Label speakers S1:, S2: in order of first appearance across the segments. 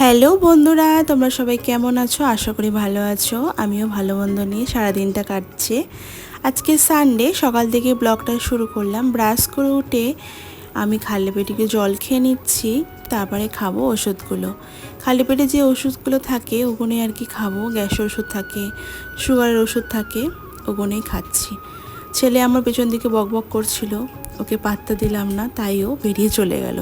S1: Hello বন্ধুরা, তোমরা সবাই কেমন আছো? আশা করি ভালো আছো। আমিও ভালো মন্দ নিয়ে সারাদিনটা কাটছে। আজকে সানডে, সকাল থেকে ব্লগটা শুরু করলাম। ব্রাশ করে উঠে আমি খালি পেটে জল খেয়ে নিচ্ছি, তারপরে খাবো ওষুধগুলো। খালি পেটে যে ওষুধগুলো থাকে ওগুলোই আর কি খাবো। গ্যাসের ওষুধ থাকে, সুগারের ওষুধ থাকে, ওগুলোই খাচ্ছি। ছেলে আমার পেছন দিকে বকবক করছিল, ওকে পাত্তা দিলাম না, তাইও বেরিয়ে চলে গেল।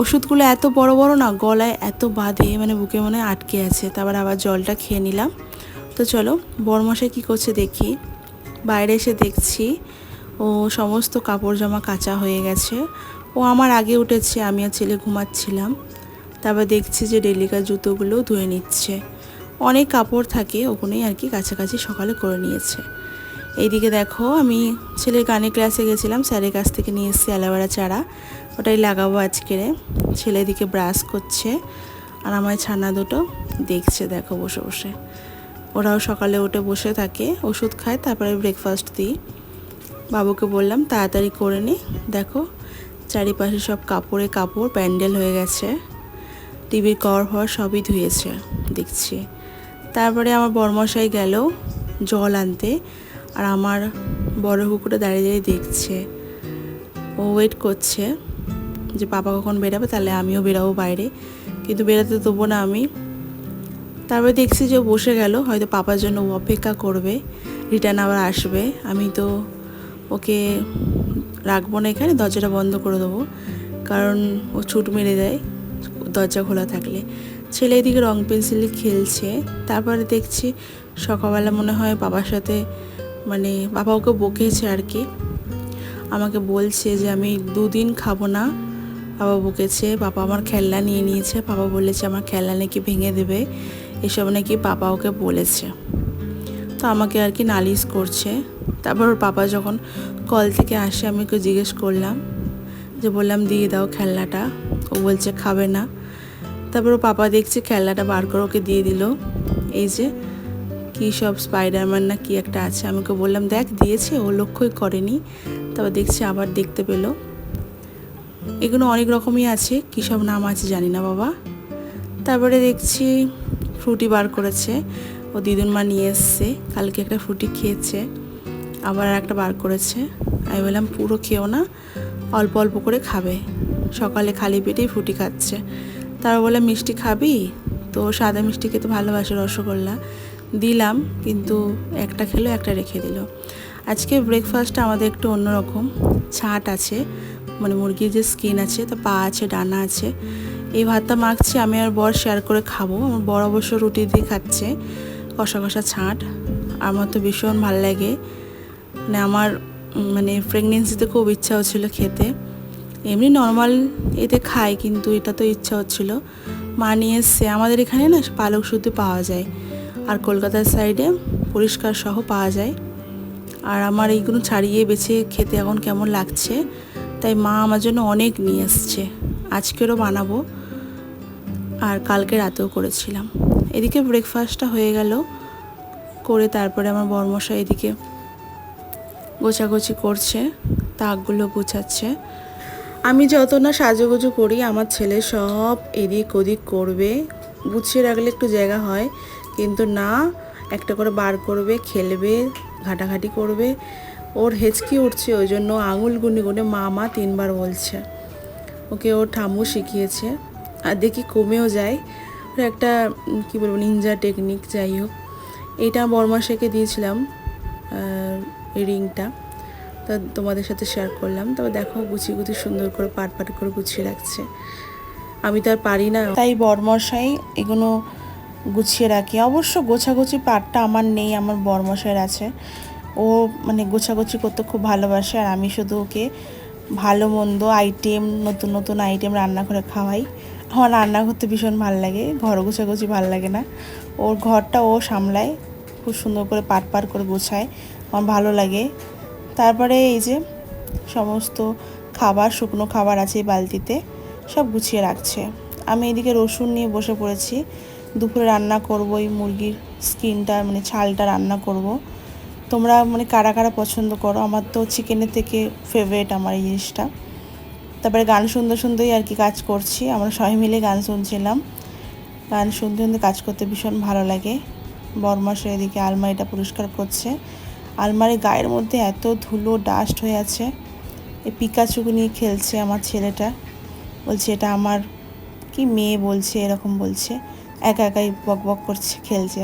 S1: ওষুধগুলো এত বড় বড় না, গলায় এত বাঁধে, মানে বুকে মনে হয় আটকে আছে। তারপর আবার জলটা খেয়ে নিলাম। তো চলো বরমশাই কী করছে দেখি। বাইরে এসে দেখছি ও সমস্ত কাপড় জামা কাচা হয়ে গেছে। ও আমার আগে উঠেছে, আমি আর ছেলে ঘুমাচ্ছিলাম। তারপর দেখছি যে ডেলিকার জুতোগুলো ধুয়ে নিচ্ছে। অনেক কাপড় থাকে, ওখানেই আর কি কাছাকাছি সকালে করে নিয়েছে। এইদিকে দেখো, আমি ছেলের গানের ক্লাসে গেছিলাম, স্যারের কাছ থেকে নিয়ে এসেছি অ্যালোভেরা চারা, ওটাই লাগাবো আজকে। ছেলে এদিকে ব্রাশ করছে আর আমার ছানা দুটো দেখছে, দেখো বসে বসে। ওরাও সকালে উঠে বসে থাকে, ওষুধ খায়, তারপরে ব্রেকফাস্ট দিই। বাবুকে বললাম তাড়াতাড়ি করে নি। দেখো চারিপাশে সব কাপড়ে কাপড় প্যান্ডেল হয়ে গেছে। টিভির কভার ফভার সবই ধুয়েছে দেখছি। তারপরে আমার বরমশাই গেল জল আনতে, আর আমার বড় কুকুরটা দাঁড়িয়ে দাঁড়িয়ে দেখছে। ও ওয়েট করছে যে পাপা কখন বেরাবে, তাহলে আমিও বেরাবো বাইরে, কিন্তু বেরাতে দেবো না আমি। তারপরে দেখছি যে বসে গেল, হয়তো পাপার জন্য ও অপেক্ষা করবে, রিটার্ন আবার আসবে। আমি তো ওকে রাখবো না এখানে, দরজাটা বন্ধ করে দেবো, কারণ ও ছুট মেরে দেয় দরজা খোলা থাকলে। ছেলে এদিকে রং পেন্সিল খেলছে। তারপরে দেখছি সকালবেলা মনে হয় বাবার সাথে, মানে বাবা ওকে বকেছে আর কি, আমাকে বলছে যে আমি 2 দিন খাবো না। বাবা বকেছে, বাবা আমার খেলনা নিয়ে নিয়েছে, বাবা বলেছে আমার খেলনা নাকি ভেঙে দেবে, এসব নাকি পাপা ওকে বলেছে। তো আমাকে আর কি নালিশ করছে। তারপর ওর পাপা যখন কল থেকে আসে, আমি ওকে জিজ্ঞেস করলাম, যে বললাম দিয়ে দাও খেলনাটা, ও বলছে খাবে না। তারপর ওর পাপা দেখছে খেলনাটা বার করে ওকে দিয়ে দিল। এই যে কী সব স্পাইডারম্যান না কি একটা আছে, আমি ওকে বললাম দেখ দিয়েছে, ও লক্ষ্যই করেনি। তারপর দেখছি আবার দেখতে পেলো। এগুলো অনেক রকমই আছে, কী সব নাম আছে জানি না বাবা। তারপরে দেখছি ফ্রুটি বার করেছে, ও দিদুন মা নিয়ে এসছে, কালকে একটা ফ্রুটি খেয়েছে, আবার একটা বার করেছে। আমি বললাম পুরো খেও না, অল্প অল্প করে খাবে, সকালে খালি পেটেই ফ্রুটি খাচ্ছে। তারপর বললাম মিষ্টি খাবি, তো সাদা মিষ্টি খেতে ভালোবাসে, রসগোল্লা দিলাম, কিন্তু একটা খেলো, একটা রেখে দিল। আজকে ব্রেকফাস্টটা আমাদের একটু অন্যরকম। ছাট আছে, মানে মুরগির যে স্কিন আছে, তা পা আছে, ডানা আছে। এই ভাতটা মাখছি, আমি আর বর শেয়ার করে খাবো। আমার বর অবশ্য রুটি দিয়ে খাচ্ছে, কষা কষা ছাট। আমার তো ভীষণ ভালো লাগে, মানে আমার মানে প্রেগনেন্সিতে খুব ইচ্ছা হচ্ছিল খেতে। এমনি নর্মাল এতে খাই, কিন্তু এটা তো ইচ্ছা হচ্ছিল। মা নিয়ে এসছে, আমাদের এখানে না পালক শুদ্ধ পাওয়া যায়, আর কলকাতার সাইডে পরিষ্কার সহ পাওয়া যায়। আর আমার এইগুলো ছাড়িয়ে বেছে খেতে এখন কেমন লাগছে, তাই মা আমার জন্য অনেক নিয়ে এসছে। আজকেরও বানাবো, আর কালকে রাতেও করেছিলাম। এদিকে ব্রেকফাস্টটা হয়ে গেল করে, তারপরে আমার বরমশাই এদিকে গোছাগুছি করছে, তাকগুলো গোছাচ্ছে। আমি যত না সাজুগুজু করি, আমার ছেলে সব এদিক ওদিক করবে। গুছিয়ে রাখলে একটু জায়গা হয়, কিন্তু না, একটা করে বার করবে, খেলবে, ঘাটাঘাটি করবে। ওর হেঁচকি উঠছে, ওই জন্য আঙুল গুনে গুনে মা মা 3বার বলছে। ওকে ওর ঠাম্মু শিখিয়েছে, আর দেখি কমেও যায়। ওর একটা কী বলবো, নিনজা টেকনিক। যাই হোক, এইটা বরমাসাকে দিয়েছিলাম, এই রিংটা, তা তোমাদের সাথে শেয়ার করলাম। তবে দেখো গুছিয়ে গুছিয়ে সুন্দর করে পাট পাট করে গুছিয়ে রাখছে। আমি তো আর পারি না, তাই বরমশাই এগুলো গুছিয়ে রাখি। অবশ্য গোছাগুছি পাটটা আমার নেই, আমার বরমশাইয়ের আছে। ও মানে গোছাগুছি করতে খুব ভালোবাসে, আর আমি শুধু ওকে ভালো মন্দ আইটেম, নতুন নতুন আইটেম রান্না করে খাওয়াই। আমার রান্না করতে ভীষণ ভালো লাগে, ঘর গোছাগুছি ভালো লাগে না। ওর ঘরটা ও সামলায়, খুব সুন্দর করে পাট পাট করে গোছায়, আমার ভালো লাগে। তারপরে এই যে সমস্ত খাবার, শুকনো খাবার আছে এই বালতিতে, সব গুছিয়ে রাখছে। আমি এদিকে রসুন নিয়ে বসে পড়েছি, দুপুরে রান্না করব এই মুরগির স্কিনটা, মানে ছালটা রান্না করব। তোমরা মানে কারা কারা পছন্দ করো? আমার তো চিকেনের থেকে ফেভারিট আমার এই জিনিসটা। তারপরে গান শুনতে শুনতেই আর কি কাজ করছি, আমরা সবাই মিলে গান শুনছিলাম। গান শুনতে শুনতে কাজ করতে ভীষণ ভালো লাগে। বরমাসের এদিকে আলমারিটা পরিষ্কার করছে। আলমারির গায়ের মধ্যে এত ধুলো ডাস্ট হয়ে আছে। এই পিকাচুকে নিয়ে খেলছে আমার ছেলেটা, বলছে এটা আমার কি মেয়ে বলছে, এরকম বলছে, একা একাই বক বক করছে, খেলছে।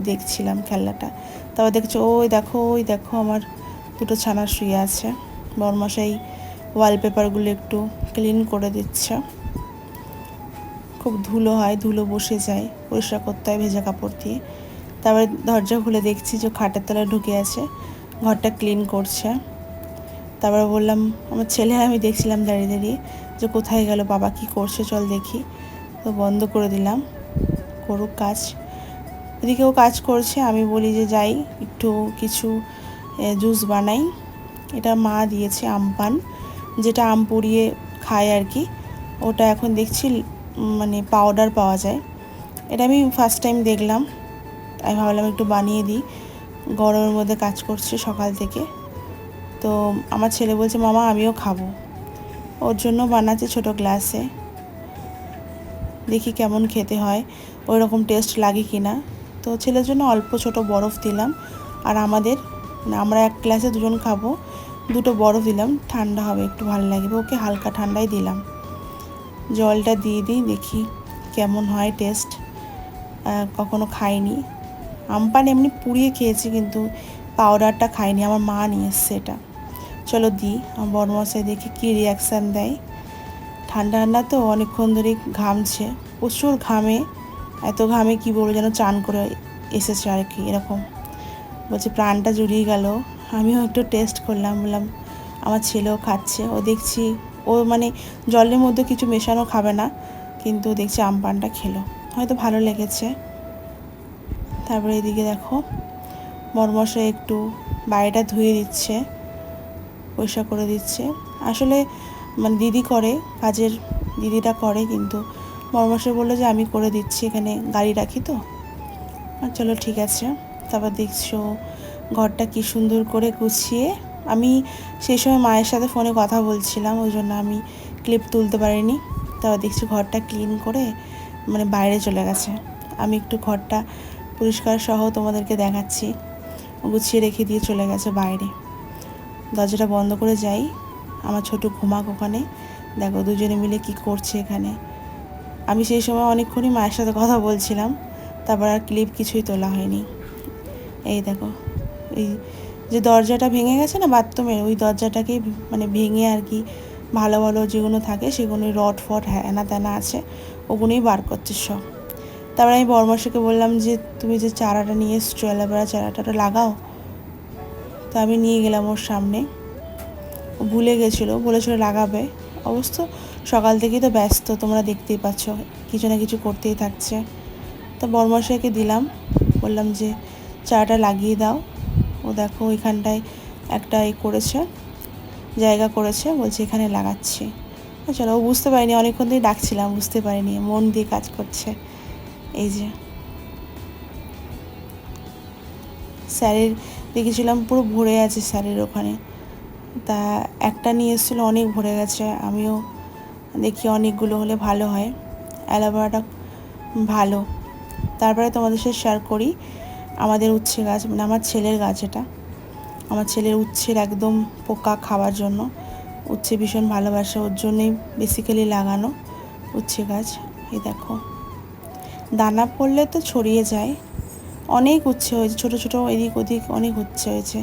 S1: দেখছিলাম খেলাটা, তারপর দেখছো ওই দেখো আমার দুটো ছানা শুয়ে আছে। বরমশাই ওয়ালপেপারগুলো একটু ক্লিন করে দিচ্ছে। খুব ধুলো হয়, ধুলো বসে যায়, পরিষ্কার করতে হয় ভেজা কাপড় দিয়ে। তারপরে দরজা খুলে দেখছি যে খাটের তলায় ঢুকে আছে, ঘরটা ক্লিন করছে। তারপরে বললাম, আমার ছেলে আমি দেখছিলাম দাঁড়িয়ে দাঁড়িয়ে যে কোথায় গেল বাবা, কি করছে চল দেখি। তো বন্ধ করে দিলাম, করুক কাজ। এদিকেও কাজ করছে, আমি বলি যে যাই একটু কিছু জুস বানাই। এটা মা দিয়েছে আমপান, যেটা আম পুড়িয়ে খায় আর কি। ওটা এখন দেখছি মানে পাউডার পাওয়া যায়। এটা আমি ফার্স্ট টাইম দেখলাম, আমি ভাবলাম একটু বানিয়ে দিই। গরমের মধ্যে কাজ করছে সকাল থেকে, তো আমার ছেলে বলছে মামা আমিও খাবো, ওর জন্য বানাচ্ছে ছোটো গ্লাসে। দেখি কেমন খেতে হয়, ওই রকম টেস্ট লাগে কি না। তো ছেলের জন্য অল্প ছোট বরফ দিলাম, আর আমরা এক গ্লাসে দুজন খাবো, দুটো বরফ দিলাম, ঠান্ডা হবে একটু ভালো লাগবে, ওকে হালকা ঠান্ডাই দিলাম। জলটা দিয়ে দিই, দেখি কেমন হয় টেস্ট। কখনো খাইনি আমপান, এমনি পুড়িয়ে খেয়েছি কিন্তু পাউডারটা খাইনি, আমার মা নিয়ে এসছে এটা। চলো দিই, আমার বড়মশাই দেখি কী রিয়াকশান দেয়। ঠান্ডা ঠান্ডা তো অনেকক্ষণ ধরেই ঘামছে, প্রচুর ঘামে, এত ঘামে কি বলবো, যেন চান করে এসেছে আর কি এরকম। বলছে প্রাণটা জুড়িয়ে গেল। আমিও একটু টেস্ট করলাম, বললাম আমার ছেলেও খাচ্ছে, ও দেখছি ও মানে জলের মধ্যে কিছু মেশানো খাবে না, কিন্তু দেখছি আমপানটা খেলো, হয়তো ভালো লেগেছে। তারপরে এদিকে দেখো বরমশাই একটু বাড়িটা ধুয়ে দিচ্ছে, পরিষ্কার করে দিচ্ছে। আসলে মানে দিদি করে, কাজের দিদিটা করে, কিন্তু বরমশাই বললো যে আমি করে দিচ্ছি, এখানে গাড়ি রাখি তো। চলো ঠিক আছে। তারপর দেখছো ঘরটা কি সুন্দর করে গুছিয়ে, আমি সেই সময় মায়ের সাথে ফোনে কথা বলছিলাম, ওই জন্য আমি ক্লিপ তুলতে পারিনি। তারপর দেখছি ঘরটা ক্লিন করে মানে বাইরে চলে গেছে। আমি একটু ঘরটা পরিষ্কার সহ তোমাদেরকে দেখাচ্ছি, গুছিয়ে রেখে দিয়ে চলে গেছে বাইরে। দরজাটা বন্ধ করে যাই, আমার ছোটো ঘুমাক ওখানে, দেখো দুজনে মিলে কি করছে এখানে। আমি সেই সময় অনেকক্ষণই মায়ের সাথে কথা বলছিলাম, তারপর আর ক্লিপ কিছুই তোলা হয়নি। এই দেখো এই যে দরজাটা ভেঙে গেছে না বাথরুমের, ওই দরজাটাকেই মানে ভেঙে আর কি ভালো ভালো যেগুলো থাকে সেগুলোই রড ফট হ্যানা ত্যানা আছে, ওগুলোই বার করছে সব। তারপরে আমি বড়মাসাকে বললাম যে তুমি যে চারাটা নিয়ে এসছো অ্যালোভেরা চারাটা লাগাও। তো আমি নিয়ে গেলাম ওর সামনে, ভুলে গেছিলো, বলেছিল লাগাবে। অবশ্য সকাল থেকেই তো ব্যস্ত, তোমরা দেখতেই পাচ্ছ কিছু না কিছু করতেই থাকছে। তো বড়মশাইকে দিলাম, বললাম যে চারাটা লাগিয়ে দাও। ও দেখো ওইখানটায় একটা করেছে, জায়গা করেছে, বলছে এখানে লাগাচ্ছি। চলো, ও বুঝতে পারিনি, অনেকক্ষণ ধরেই ডাকছিলাম, বুঝতে পারিনি, মন দিয়ে কাজ করছে। এই যে স্যারের দেখেছিলাম পুরো ভরে আছে স্যারের ওখানে, তা একটা নিয়ে এসেছিলো, অনেক ভরে গেছে। আমিও দেখি অনেকগুলো হলে ভালো হয়, অ্যালোভেরাটা ভালো। তারপরে তোমাদের সাথে শেয়ার করি আমাদের উচ্ছে গাছ, মানে আমার ছেলের গাছ, এটা আমার ছেলের উচ্ছের একদম পোকা খাওয়ার জন্য, উচ্ছে ভীষণ ভালোবাসে, ওর জন্যই বেসিক্যালি লাগানো উচ্ছে গাছ। এই দেখো দানা পড়লে তো ছড়িয়ে যায়, অনেক উচ্ছে হয়েছে, ছোটো ছোটো এদিক ওদিক অনেক উচ্ছে হয়েছে।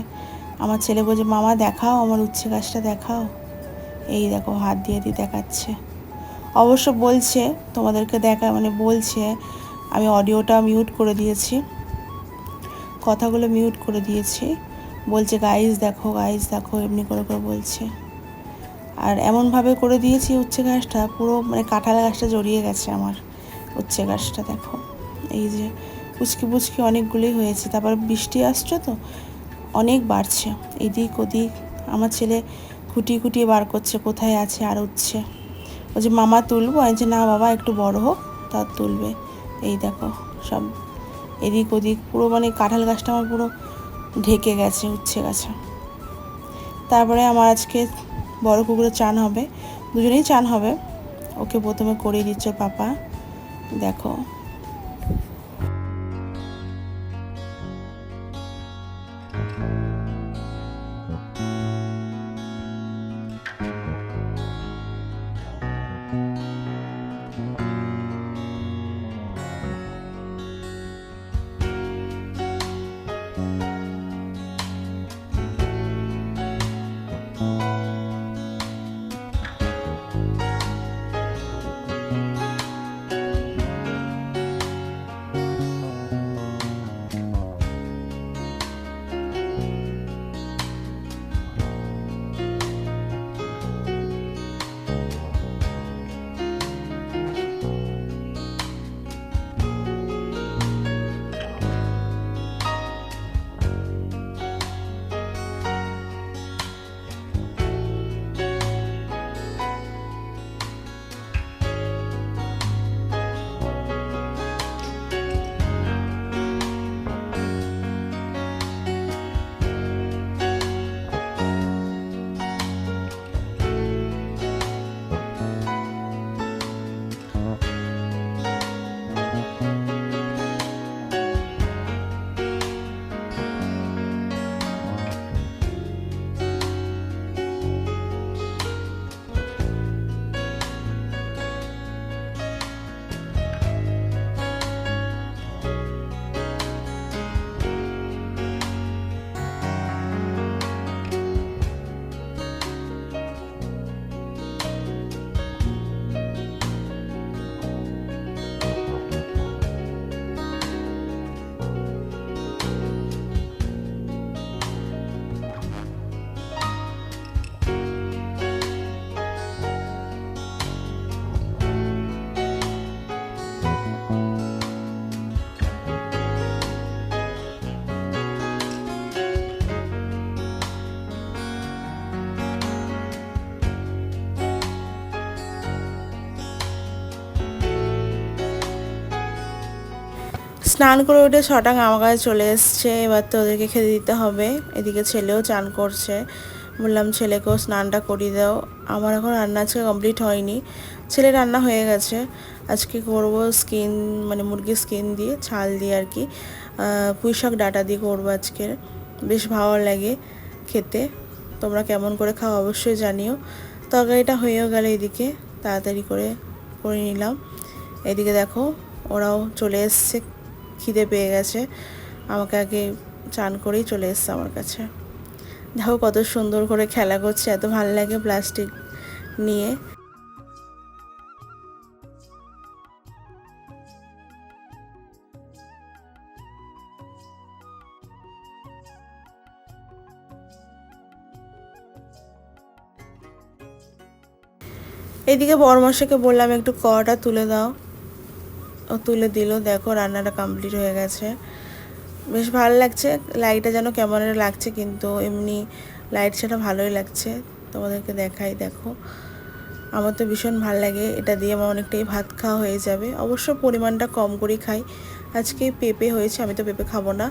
S1: আমার ছেলে বলছে মামা দেখাও আমার উচ্ছে গাছটা দেখাও। এই দেখো হাত দিয়ে দেখাচ্ছে। অবশ্য বলছে তোমাদেরকে মানে বলছে, আমি অডিওটা মিউট করে দিয়েছি, কথাগুলো মিউট করে দিয়েছি। বলছে গাইস দেখো এমনি করে বলছে। আর এমনভাবে করে দিয়েছি উচ্ছে গাছটা পুরো মানে কাঁঠাল গাছটা জড়িয়ে গেছে আমার উচ্ছে গাছটা। দেখো এই যে পুচকি পুচকি অনেকগুলোই হয়েছে, তারপর বৃষ্টি আসছে তো অনেক বাড়ছে এদিক ওদিক। আমার ছেলে খুঁটিয়ে খুঁটিয়ে বার করছে কোথায় আছে আর উচ্ছে, বলছে মামা তুলবো, আমি যে না বাবা একটু বড় হোক তা তুলবে। এই দেখো সব এদিক ওদিক পুরো মানে কাঁঠাল গাছটা আমার পুরো ঢেকে গেছে উচ্ছে গাছে। তারপরে আমার আজকে বড় পুকুরে চান হবে, দুজনেই চান হবে। ওকে প্রথমে করিয়ে দিচ্ছে পাপা, দেখো। স্নান করে উঠে ছটাং আমার কাছে চলে এসছে, এবার তো ওদেরকে খেতে দিতে হবে। এদিকে ছেলেও চান করছে, বললাম ছেলেকেও স্নানটা করিয়ে দাও। আমার এখন রান্না আজকে কমপ্লিট হয়নি, ছেলে রান্না হয়ে গেছে। আজকে করবো স্কিন, মানে মুরগির স্কিন দিয়ে, ছাল দিয়ে আর কি, পুঁই শাক ডাঁটা দিয়ে করবো আজকে। বেশ ভালো লাগে খেতে, তোমরা কেমন করে খাও অবশ্যই জানিও। তরকারিটা হয়েও গেল, এদিকে তাড়াতাড়ি করে করে নিলাম। এদিকে দেখো ওরাও চলে এসছে, খিদে পেয়ে গেছে, আমাকে আগে চান করেই চলে এসছে আমার কাছে। দেখো কত সুন্দর করে খেলা করছে, এত ভালো লাগে প্লাস্টিক নিয়ে। এদিকে বড়মশাইকে বললাম একটু কড়াটা তুলে দাও, ও তুলে দিল। দেখো রান্নাটা কমপ্লিট হয়ে গেছে, বেশ ভালো লাগছে। লাইটটা যেন কেমন লাগছে, কিন্তু এমনি লাইট সেটা ভালোই লাগছে। তোমাদেরকে দেখাই, দেখো আমার তো ভীষণ ভালো লাগে, এটা দিয়ে আমার অনেকটাই ভাত খাওয়া হয়ে যাবে। অবশ্য পরিমাণটা কম করেই খাই। আজকে পেঁপে হয়েছে, আমি তো পেঁপে খাবো না।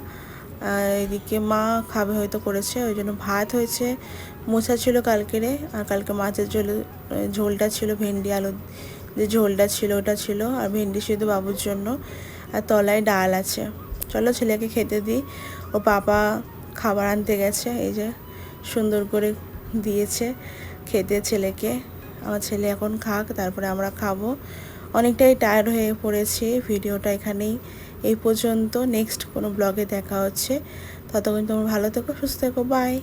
S1: এদিকে মা খাবে হয়তো করেছে, ওই জন্য ভাত হয়েছে। মোছা ছিল কালকেরে, আর কালকে মাছের ঝোলটা ছিল, ভেন্ডি আলু যে ঝোলটা ছিল ওটা ছিল, আর ভেন্ডি শুধু বাবুর জন্য, আর তলায় ডাল আছে। চলো ছেলেকে খেতে দিই, ও পাপা খাবার আনতে গেছে, এই যে সুন্দর করে দিয়েছে খেতে ছেলেকে। আমার ছেলে এখন খাক, তারপরে আমরা খাবো। অনেকটাই টায়ার্ড হয়ে পড়েছি। ভিডিওটা এখানেই এই পর্যন্ত, নেক্সট কোনো ব্লগে দেখা হচ্ছে। ততক্ষণ তোমরা ভালো থেকো, সুস্থ থেকো, বাই।